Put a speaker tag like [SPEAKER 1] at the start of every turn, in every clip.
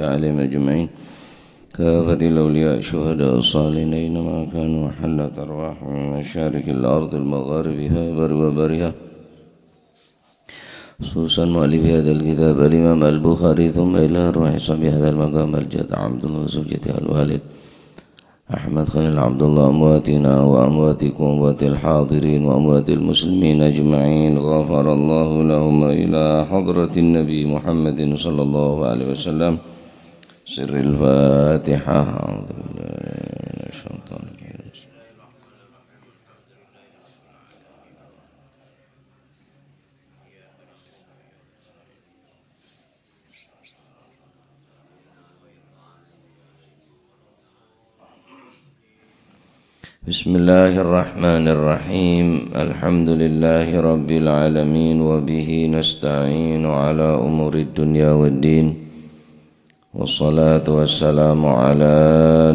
[SPEAKER 1] عليهم أجمعين كافة الأولياء الشهداء الصالحين أينما كانوا حلت أرواحهم من مشارق الأرض المغاربها وبرها خصوصا مؤلف هذا الكتاب الإمام البخاري ثم إلى أرواح صاحب هذا المقام الجد عبد الله وزوجته الوالد أحمد خليل عبد الله أمواتنا وأمواتكم وأموات الحاضرين وأموات المسلمين أجمعين غفر الله لهم إلى حضرة النبي محمد صلى الله عليه وسلم سر الفاتحة. بسم الله الرحمن الرحيم الحمد لله رب العالمين وبه نستعين على أمور الدنيا والدين والصلاة والسلام على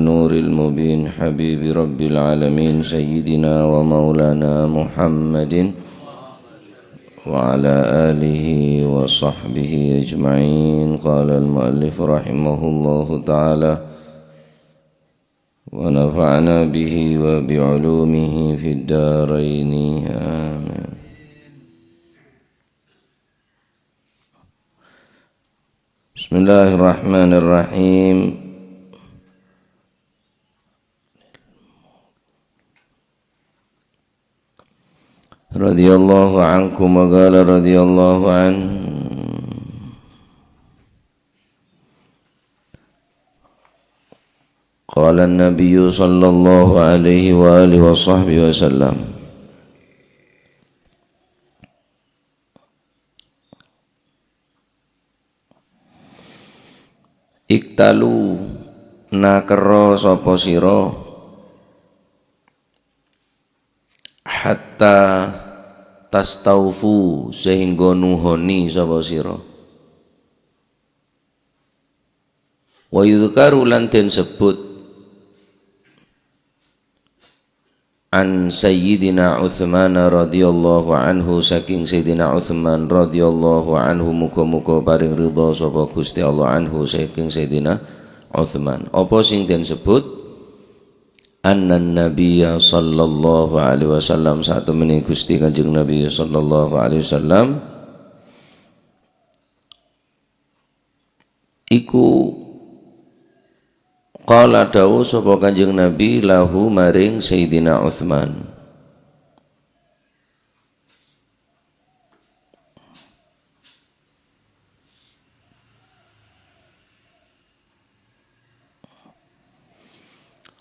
[SPEAKER 1] نور المبين حبيب رب العالمين سيدنا ومولانا محمد وعلى آله وصحبه أجمعين. قال المؤلف رحمه الله تعالى ونفعنا به وبعلومه في الدارين آمين. بسم الله الرحمن الرحيم. رضي الله عنكم وقال رضي الله عنه قال النبي صلى الله عليه وآله وصحبه وسلم iktalu nakero sapa sira hatta tastaufu sehingga nuhoni sapa sira wa yudhkaru lan den sebut an Sayyidina Uthman radhiyallahu anhu saking Sayyidina Uthman radhiyallahu anhu muga-muga paring ridha sapa Gusti Allah anhu saking Sayyidina Uthman. Apa sing den sebut anna nabiyya sallallahu alaihi wasallam saat temene Gusti Kanjeng Nabi sallallahu alaihi wasallam iku qala dawu sapa Kanjeng Nabi lahu maring Sayyidina Uthman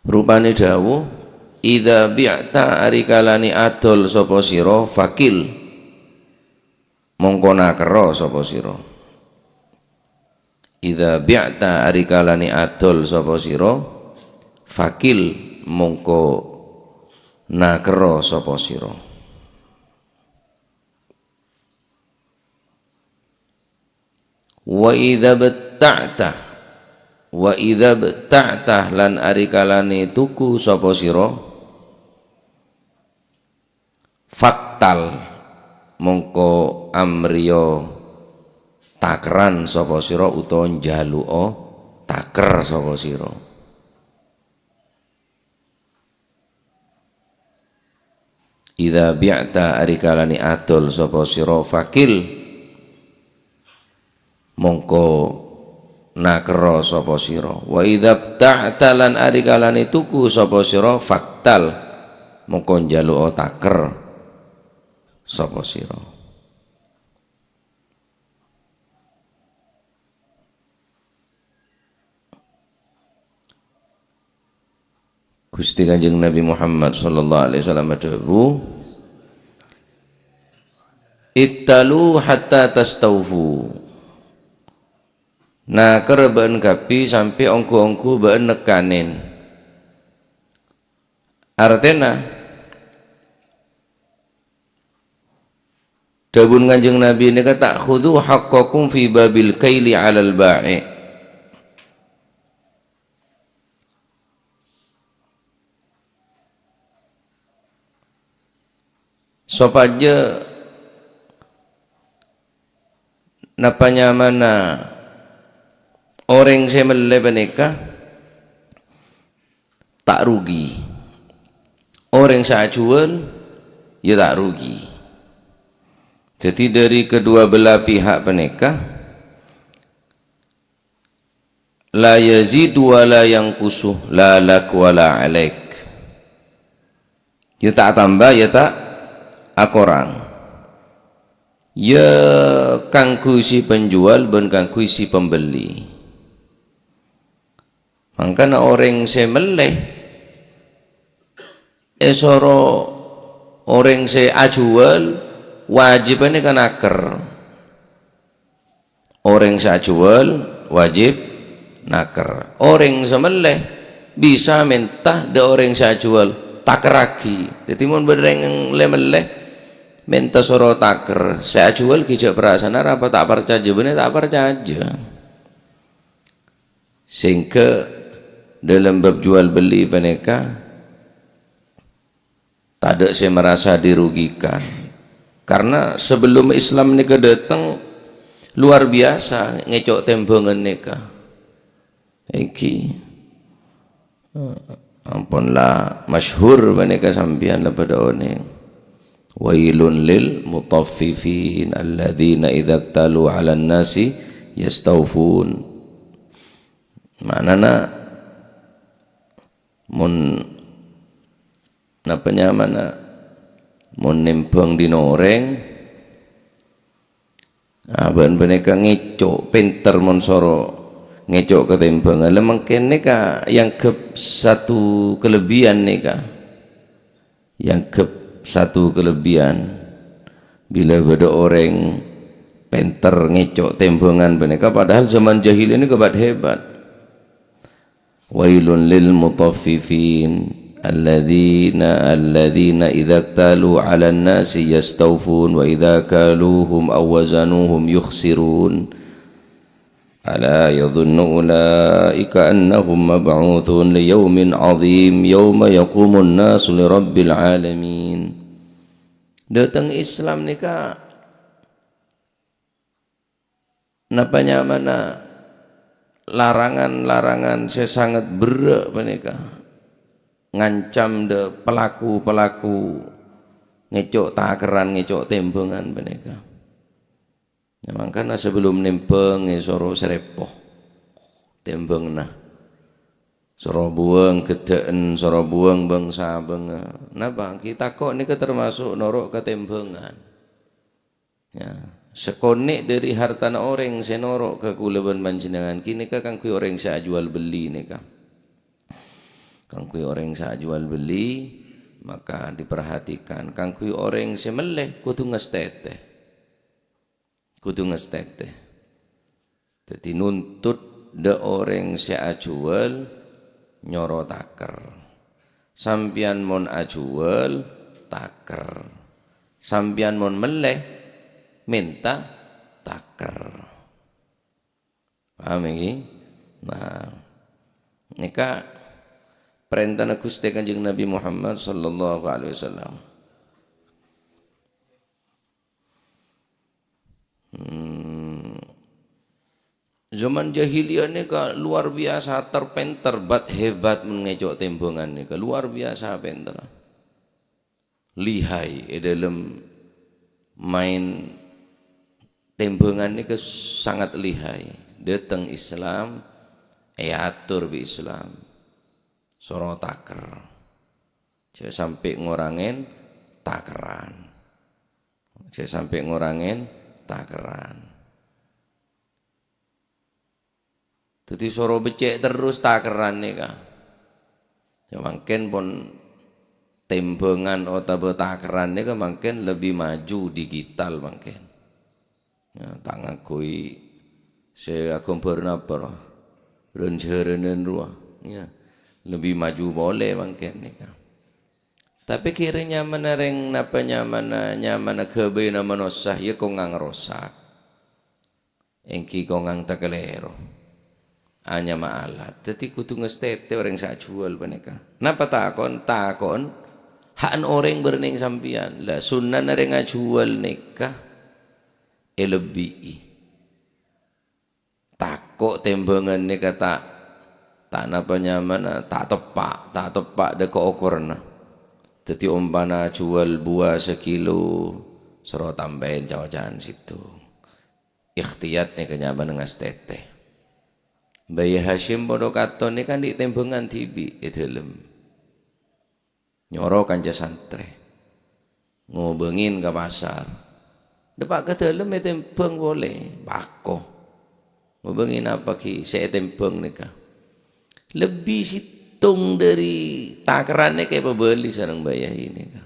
[SPEAKER 1] rupane dawu idza bi'ta arikalani adol sapa sira fakil mongko nakera sapa sira idza bi'ta arikalani adol sapa sira fakil mongko nakera sapa sira wa idza bta'ta lan arikalani tuku sapa sira faktal mongko amriya takeran sapa sira utawa njaluka taker sapa sira idza bi'ta arikalani adol sapa sira fakil mongko nakera sapa sira wa idza ta'ta lan arikalani tuku sapa sira faktal mongko njaluka taker sapa sira. Gusti Kanjeng Nabi Muhammad sallallahu alaihi wasallam dawuh iktalu hatta tastaufu naker ben kapi sampai ongku-ongku ben nekanin artena dawuh Kanjeng Nabi ini kata khudhu haqqakum fi babil kaili 'alal ba'i sopaja napanya mana orang saya meleh menikah tak rugi, orang saya jual ya tak rugi. Jadi dari kedua belah pihak penikah la yazid wa la yanqusuh la lak wa la alaik, ya tak tambah ya tak akorang, ya kangku si penjual ben kangku si pembeli. Makanya orang semeleh esoro orang se ajual wajib ini kan aker, orang se ajual wajib naker, orang semeleh bisa minta de orang se ajual taker lagi. Jadi mun bereng lemeleh minta soro taker se ajual kijak perasaan apa tak percaya bener tak percaya, sehingga dalam bab jual beli peneka tak ada saya merasa dirugikan, karena sebelum Islam nikah datang luar biasa ngecok tembongan nikah iki ampunlah masyhur peneka sampian pada one wailun lil mutaffifin alladzina idza talu 'alan nasi yastawfun. Manana mun napanya mana mun nempeng di noreng aban beneka ngecok pinter mun soro ngecok ketempengan lemang kene ka yang ke satu kelebihan nika, yang ke satu kelebihan bila ada orang pinter ngecok tempengan beneka padahal zaman jahil ini kebat hebat. Wailun lil mutaffifin alladzina idza talu 'alan nasi yastawfun wa idza kaluhum aw wazanuhum yukhsirun ala yadhunnu ulaika annahum mab'uthun li yawmin 'adzim yawma yaqumun nasu li rabbil alamin. Datang Islam nika napanya mana larangan-larangan saya sangat berat menikah ngancam de pelaku-pelaku ngecok takeran ngecok tembengan menikah. Memang karena sebelum nempeng soro serepoh tembeng nah soro buang gedeen soro buang bangsa benga. Napa kita kok ini termasuk norok ketembengan ya. Sekonek dari hartana orang senorok ke kuleban panjenengan kini kang kui orang saya jual beli nika, kang kui orang saya jual beli maka diperhatikan kang kui orang semeleh kudu ngestete, jadi nuntut de orang saya jual nyoro taker, sampian mon ajual taker, sampian mon meleh minta taker. Paham ini? Nah, nika perintah Gusti Kanjeng Nabi Muhammad sallallahu alaihi wasallam. Zaman jahiliyah nika luar biasa terpenter bat hebat mengecok tembongan nika luar biasa penter. Lihai dalam main tembengan ini sangat lihai. Datang Islam atur bi Islam soro taker saya sampai ngurangin takeran, saya sampai ngurangin takeran, jadi soro becek terus takeran nih kah ya makin pun tembengan atau takeran nih kah makin lebih maju digital makin ya, tak ngakui saya kompor napa rencanain ruah ya lebih maju boleh mungkin nih kan. Tapi kiranya menereng napa nyaman kebe na manosah ya kau ngang rosak engki kau ngang takelero hanya maalat jadi kudu ngestete orang sak jual paneka napa takon hak orang berning sampian lah sunnah nareng ngajual nikah lebih tak takok tembengan ni kata tak napa nyaman tak tepak dek ukurna. Jadi umpana jual buah sekilo suruh tambahin cawacan situ. Ikhtiyat ni kenyaman dengan teteh. Bayi Hashim bodoh katon ni kan di tembengan tibi idelem. Nyoro kanca santre. Ngobengin ke pasar. Depak ke dalam tembeng boleh bako. Ngobengin apa ki saya tembeng nikah. Lebih situng dari takarannya kayak pembeli sareng bayah ini kah.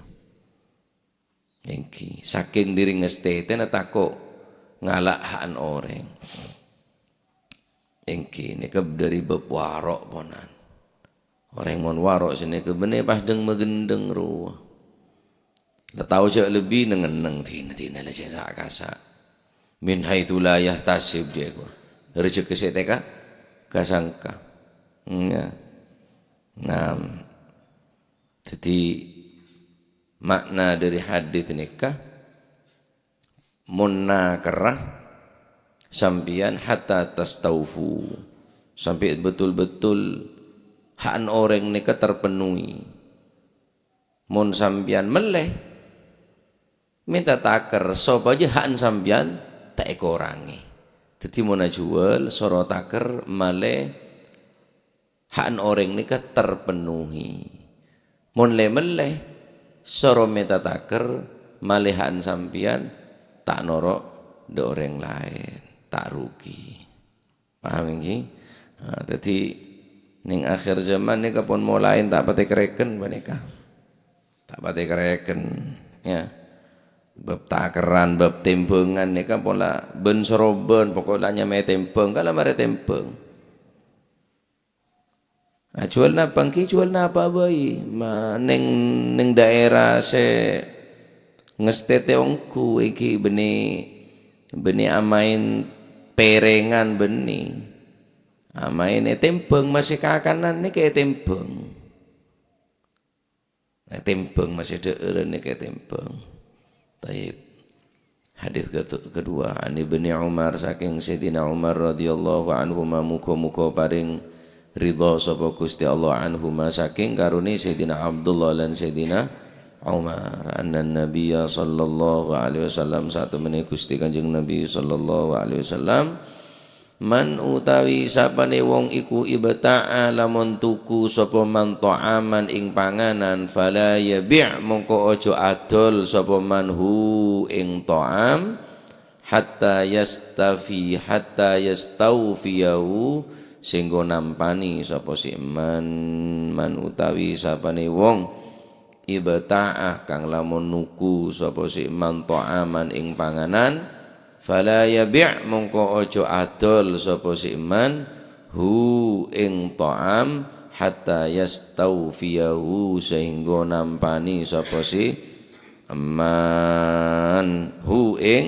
[SPEAKER 1] Engki saking diri ngestete na tako ngalahan orang. Engki nikah dari bab warok ponan. Orang mon warok sini ke bene pas deng megendeng ruah. Lah tahu cak lebih nengeneng tina lah cak kasa. Min haitsu la yahtasib je ko. Rezeki seteka kasangka. Ya. Nah. Jadi makna dari hadis nikah munakarah sampian hatta tastaufu sampai betul-betul hak orang nikah terpenuhi. Mun sampian meleh minta taker sop aja hak sampian tak ekorangi. Jadi mun jual soro taker maleh hak orang nikah terpenuhi. Mun le meleh soro minta taker maleh hak sampian tak norok de orang lain, tak rugi. Paham ini? Nah, jadi ning akhir zaman ni kapon mulai tak pati kereken baneka. Tak pati kereken ya. Bab takeran, bab tempengan ni kan pola ben soroben pokoknya me tempeng kala mare tempeng. Nah, jual napa ki jual napa bayi? Ning daerah se ngestete wongku iki beni amain perengan beni. Amain tempeng masih kakanan ni kayak tempeng. Tempeng masih deureun ni kayak tempeng. Taib. Hadis kedua, ani Ibnu Umar saking Sayyidina Umar radhiyallahu anhu muga-muga paring ridha sapa Gusti Allah anhuma saking karuni Sayyidina Abdullah lan Sayyidina Umar anna Nabiyya sallallahu alaihi wasallam satu meneh Gusti Kanjeng Nabi sallallahu alaihi wasallam man utawi sapane wong iku ibta'a lamun tuku sapa man ta'aman ing panganan fala yabi' mongko aja adol sapa man hu ing ta'am hatta yastawfiyahu sehingga nampani sapa si man utawi sapane wong ibta'ah kang lamun nuku sapa si man ta'aman ing panganan fala yabi' mongko aja adol sapa si man hu ing ta'am hatta yastawfiyahu sehingga nampani sapa si man hu ing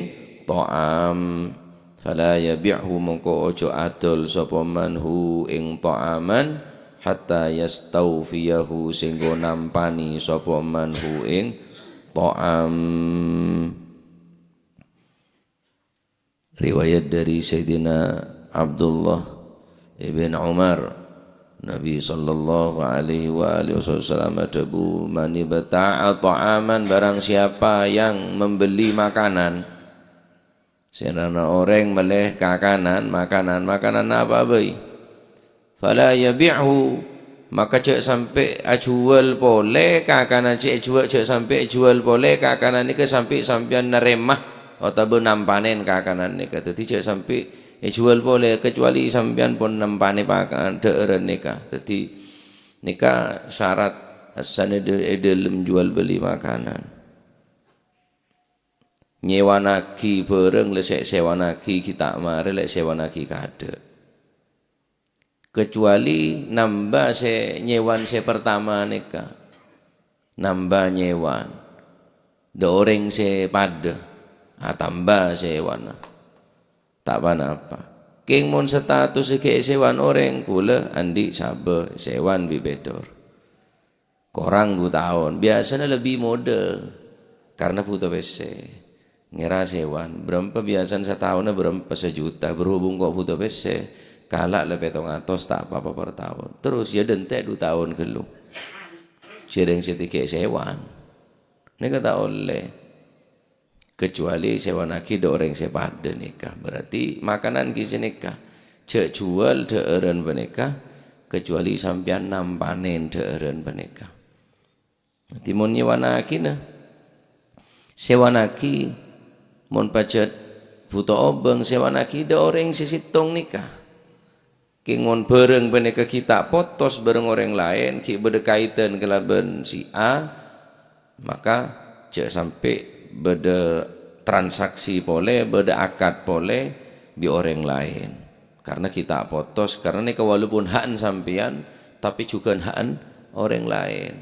[SPEAKER 1] ta'am fala yabi'hu mongko aja adol sapa man hu ing ta'aman hatta yastawfiyahu sehingga nampani sapa man hu ing ta'am. Riwayat dari Sayyidina Abdullah ibn Umar Nabi sallallahu alaihi wa alihi wasallam adabu man ibta'a ta'aman barang siapa yang membeli makanan serana orang meleh kakanan makanan apa bayi fala yabi'hu maka cek sampai jual boleh kakanan cek sampai jual boleh kakanan ni ke sampai sampean neremah atau nampanen kakanan ni kata tidak sampai jual boleh kecuali sampean pun nampane pakan deureun nikah. Jadi nikah syarat asane dalam jual beli makanan. Nyewa nagi bareng lesek sewa nagi kita mare lek sewa nagi kade. Kecuali nambah nyewan pertama nikah. Nambah nyewan. De orang pada tambah sewan tak apa king mon status ke sewan orang kula andi sabe sewan bibedor korang 2 tahun biasanya lebih mode karena putus PC ngira sewan berapa biasanya setahunnya berapa 1 juta berhubung kok putus PC kalak lebih tong atos tak apa-apa per tahun. Terus ya dentek 2 tahun kelu. Cireng setike sewan. Ini kata oleh kecuali sewan aki do orang sepada nikah. Berarti makanan kisi nikah. Cek jual de eren benikah kecuali sampian nampanen de eren benikah. Timun nyewanaki nah. Sewanaki mon pacet buta obeng sewanaki de orang sisitong nikah. Kingon bareng beneka kita potos bareng orang lain ki berdekaitan kelaban si A maka cek sampai beda transaksi boleh beda akad boleh bi orang lain karena kita potos karena ini walaupun hak sampean tapi juga hak orang lain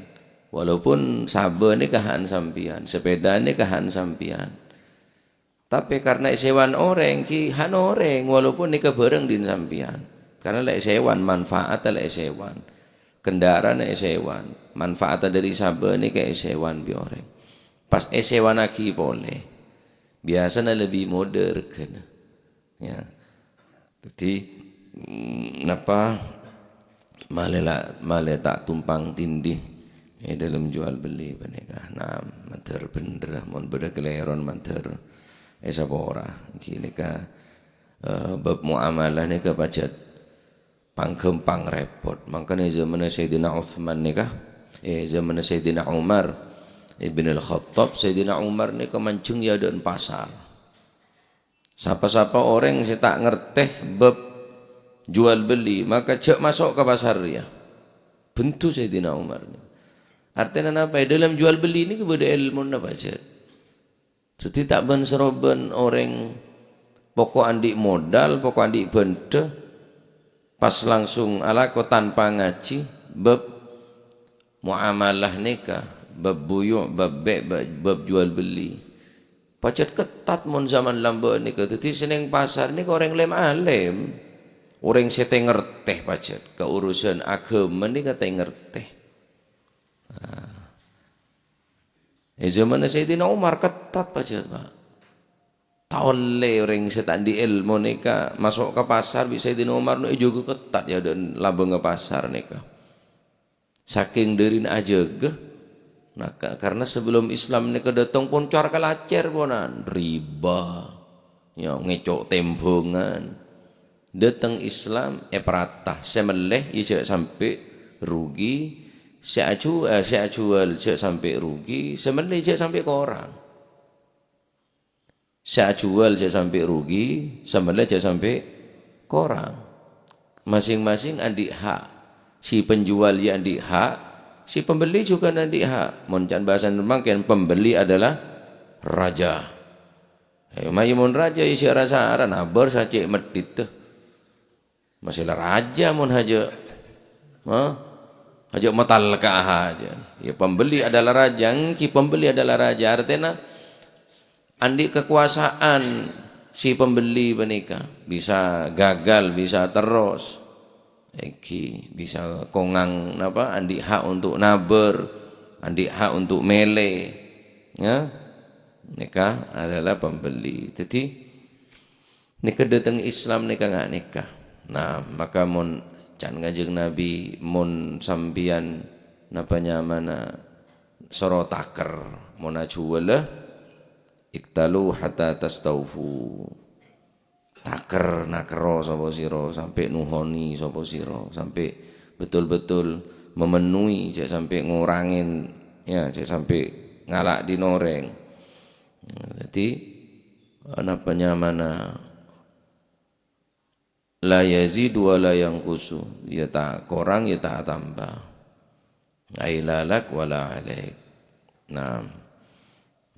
[SPEAKER 1] walaupun saben ini hak sampean sepeda ini hak sampean tapi karena sewan orang ki hak orang walaupun ini bareng din sampean. Karena lek sewan manfaat lek sewan. Kendaraan lek sewan, manfaat dari saben iki sewan bi orang. Pas sewan lagi boleh. Biasanya lebih modern kan. Ya. Jadi napa male tak tumpang tindih dalam jual beli beneka. Nah, mater bener mon beda keleron mater sapa ora. Iki nika bab muamalah nika pacet pangkempang repot. Makanya zaman Sayyidina Uthman nikah, zaman Sayyidina Umar Ibn al-Khattab, Sayyidina Umar nikah mancung ya dan pasar. Siapa-siapa orang yang tak ngerteh bab jual beli, maka cek masuk ke pasar ya. Bentu Sayyidina Umar. Artinya apa? Dalam jual beli ini kepada ilmu apa aja. Jadi tak ben seroben orang pokok andik modal, pokok andik benda. Pas langsung alako tanpa ngaji bab muamalah nikah bab buyu bab jual beli pacet ketat mon zaman lamba nikah tadi seneng pasar ni orang lem alem orang sete ngerteh pacet keurusan agama ni kata ngerteh zaman Sayyidina Umar ketat pacet Pak taole orang setan di ilmu nikah masuk ke pasar bisa di nomor nu juga ketat ya dan labeng ke pasar nikah saking derin aja ge nah karena sebelum Islam nikah datang pun cara kalacer ponan riba ya ngecok tembongan datang Islam peratah semeleh ya sampai rugi saya jual sampai rugi semeleh sampai ke orang saya jual saya sampai rugi, sembelih saya sampai korang. Masing-masing adik hak. Si penjual ya adik hak, si pembeli juga adik hak. Moncan bahasa Nurmangken pembeli adalah raja. Mayu mon raja isi rasa aran abar saja medit tuh. Masalah raja mon haja. Haja matal ka aja. Ya pembeli adalah raja, ki pembeli adalah raja artinya andi kekuasaan si pembeli menikah bisa gagal bisa terus bisa kongang apa andi hak untuk naber andi hak untuk mele ya nikah adalah pembeli jadi nikah datang Islam nikah nggak nikah nah maka mon can ngajeng Nabi mon sambian napanya mana sorotaker mon ajuwala iktalu hatta tastaufu taker nakero sapa sira sampai nuhoni sapa sira sampai betul-betul memenuhi cek sampai ngurangin ya cek sampai ngalak dinoreng jadi anapanya mana la yazid wa la yanqusu ya tak kurang ya tak tambah ailalak wala alaik nah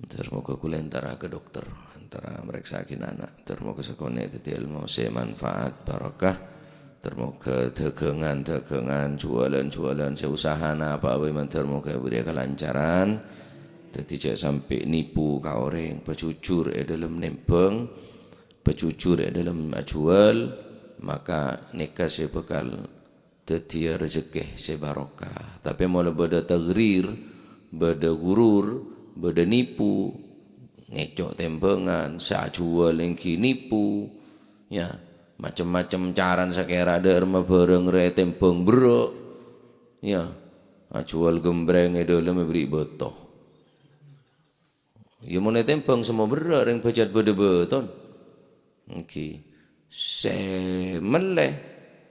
[SPEAKER 1] termoga kula antara ke dokter antara meriksakin anak termoga sekone dadi ilmu manfaat barokah termoga dagangan jualan seusahana apa wae termoga beri kelancaran dadi cek sampai nipu ka orang pecujur dalam nembeng pecujur dalam jual maka nikah saya bakal dadi rezeki sebarokah tapi mau beda tagrir beda gurur beda nipu ngecok tembengan sajual lengki nipu ya macam-macam caran sakera ada erma bareng re tembong bro ya jual gembreng dalam beri beto ya mau tembong semua berak yang bajat pada beton okay meleh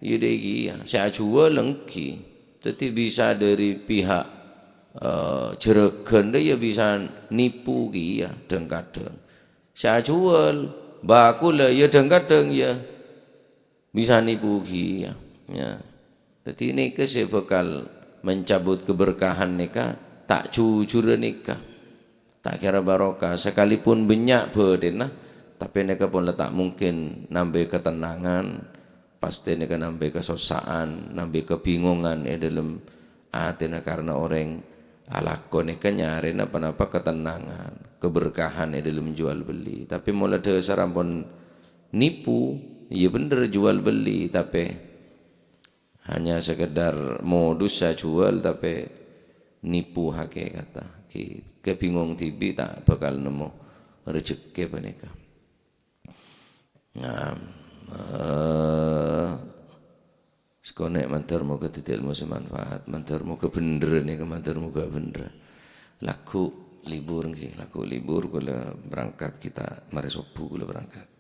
[SPEAKER 1] ya deki ya saya jual lengki tapi bisa dari pihak jeragan dia ya bisa nipu ki ya kadang saya jual bakul lah ya kadang ya bisa nipu ki ya. Jadi nikah saya bakal mencabut keberkahan nikah tak jujur nikah tak kira barokah sekalipun banyak berdena tapi nikah pun tak mungkin nambah ketenangan pasti nikah nambah kesosaan nambah kebingungan dalam hati karena orang alakon nikah nyari apa ketenangan keberkahan dalam jual beli tapi mulai dasar pun nipu iya bener jual beli tapi hanya sekedar modus saya jual tapi nipu hakikat kebingung tibi tak bakal nemu rezeki panika nah sekonek mantarmu ke titik ilmu semanfaat mantarmu ke bener nih ke mantarmu ke bener laku libur kula berangkat kita mari subuh kula berangkat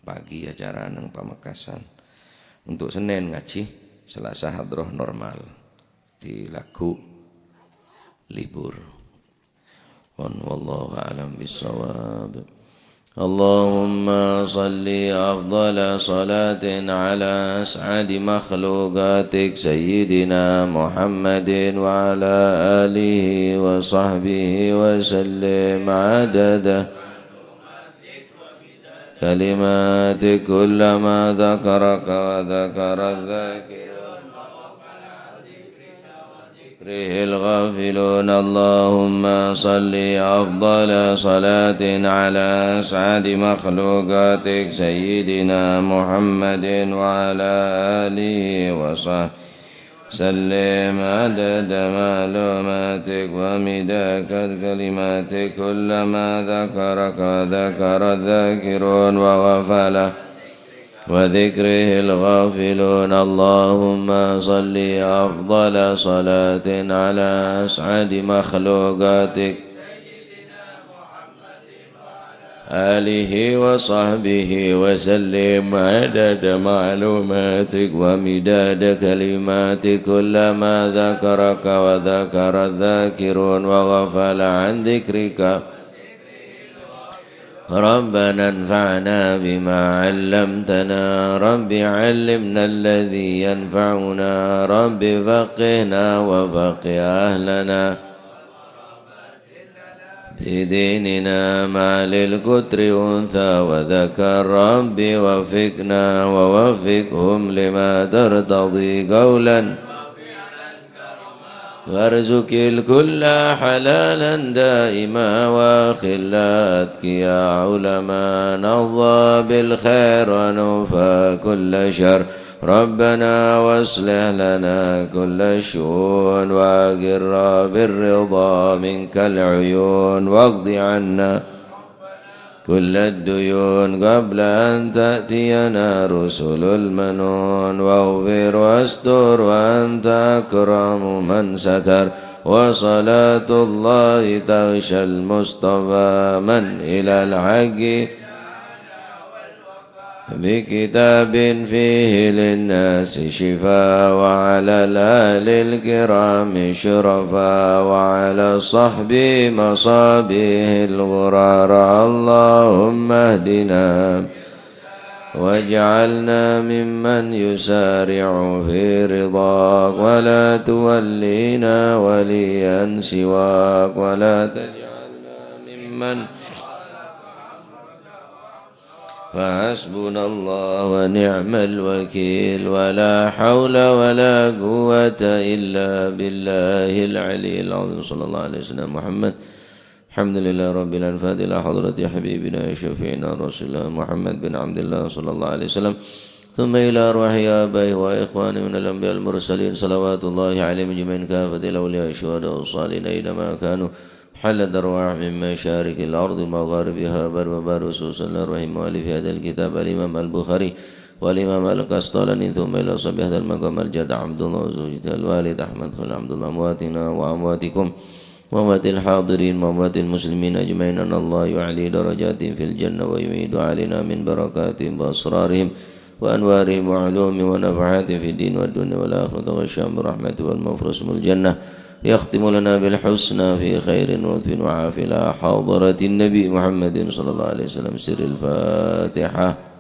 [SPEAKER 1] pagi acara nang Pamekasan untuk Senin ngaji Selasa hadroh normal di laku libur wallahu a'lam bissawab Allahumma salli afdala salatin ala as'adi makhluqatik sayyidina Muhammadin wa ala alihi wa sahbihi wa sallim adada كلمات كلما ذكرك وذكر الذاكرون ذكره الغافلون اللهم صل أفضل صلاة على أسعد مخلوقاتك سيدنا محمد وعلى آله وصحبه سلم عدد معلوماتك ومداد كلماتك كلما ذكرك وذكر الذاكرون وغفل وذكره الغافلون اللهم صل أفضل صلاة على أسعد مخلوقاتك آله وصحبه وسلم عدد معلوماتك ومداد كلماتك كلما ذكرك وذكر الذاكرون وغفل عن ذكرك ربنا انفعنا بما علمتنا رب علمنا الذي ينفعنا رب فقهنا وفقه أهلنا في ديننا مع للكتر أنثى وذكر ربي وفقنا ووفقهم لما ترتضي قولا وارزق الكل حلالا دائما وخلاتك يا علماء نضى بالخير ونوفى كل شر ربنا واصلح لنا كل الشؤون واقر بالرضا منك العيون واقض عنا كل الديون قبل أن تأتينا رسل المنون واغفر واستر وأنت أكرم من ستر وصلاة الله تغشى المصطفى من إلى الحق بكتاب فيه للناس شفاء وعلى الآل الكرام شرفاء وعلى الصحب مصابيح الغرار اللهم اهدنا واجعلنا ممن يسارع في رضاك ولا تولينا وليا سواك ولا تجعلنا ممن فحسبنا الله ونعم الوكيل ولا حول ولا قوة إلا بالله العلي العظيم صلى الله عليه وسلم محمد الحمد لله رب الأنفاد إلى حضرة حبيبنا شفيعنا رسول الله محمد بن عبد الله صلى الله عليه وسلم ثم إلى أرواح آبائه وإخوانه من الأنبياء المرسلين صلوات الله عليهم جميعا كافة الأولياء الشهداء والصالحين أينما كانوا حلت أرواح من مشارق الأرض ومغاربها بر وبر وسوس الأرواح المؤلف هذا الكتاب الإمام البخاري والإمام القسطلاني ثم إلى صاحب هذا المقام الجد عبد الله وزوجته الوالد أحمد خليل عبد الله أمواتنا وأمواتكم وأموات الحاضرين وأموات المسلمين أجمعين أن الله يعلي درجاتهم في الجنة ويميد علينا من بركاتهم وأسرارهم وأنوارهم وعلومهم ونفعاتهم في الدين والدنيا والآخرة والشام برحمته والمغفرة اسم الجنة يختم لنا بالحسنى في خير ولطف وعافية إلى حضرة النبي محمد صلى الله عليه وسلم سر الفاتحة.